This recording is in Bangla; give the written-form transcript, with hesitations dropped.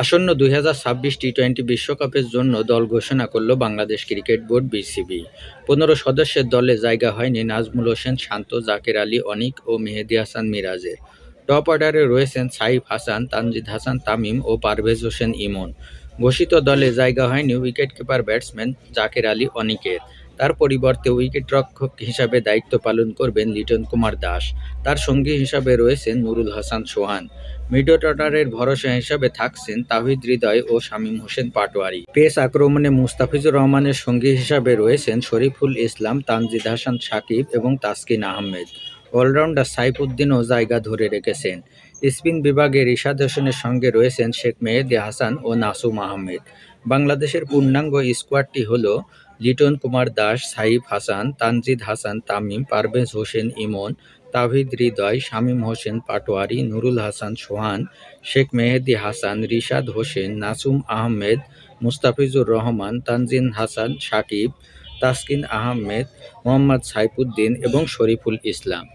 আসন্ন ২০২৬ টি-২০ বিশ্বকাপের জন্য দল ঘোষণা করল বাংলাদেশ ক্রিকেট বোর্ড বিসিবি। ১৫ সদস্যের দলে জায়গা হয়নি নাজমুল হোসেন শান্ত, জাকের আলী অনিক ও মেহেদী হাসান মিরাজের। টপ অর্ডারে রয়েছেন সাইফ হাসান, তানজিদ হাসান তামিম ও পারভেজ হোসেন ইমন। ঘোষিত দলে জায়গা হয়নি উইকেটকিপার ব্যাটসম্যান জাকের আলী অনিকের। তার পরিবর্তে উইকেটরক্ষক হিসাবে দায়িত্ব পালন করবেন লিটন কুমার দাস। তার সঙ্গী হিসাবে রয়েছেন নুরুল হাসান সোহান। মিডল অর্ডারের ভরসা হিসাবে থাকছেন তাওহিদ হৃদয় ও শামীম হোসেন পাটোয়ারি। পেস আক্রমণে মুস্তাফিজুর রহমানের সঙ্গী হিসাবে রয়েছেন শরীফুল ইসলাম, তানজিদ হাসান সাকিব এবং তাসকিন আহমেদ। অলরাউন্ডার সাইফুদ্দিনও জায়গা ধরে রেখেছেন। স্পিন বিভাগে রিশাদ হোসেনের সঙ্গে রয়েছেন শেখ মেহেদী হাসান ও নাসুম আহমেদ। বাংলাদেশের পূর্ণাঙ্গ স্কোয়াডটি হল লিটন কুমার দাস, সাইফ হাসান, তানজিদ হাসান তামিম, পারভেজ হোসেন ইমন, তাওহিদ হৃদয়, শামীম হোসেন পাটোয়ারি, নুরুল হাসান সোহান, শেখ মেহেদী হাসান, রিশাদ হোসেন, নাসুম আহমেদ, মুস্তাফিজুর রহমান, তানজিদ হাসান সাকিব, তাসকিন আহমেদ, মোহাম্মদ সাইফুদ্দিন এবং শরীফুল ইসলাম।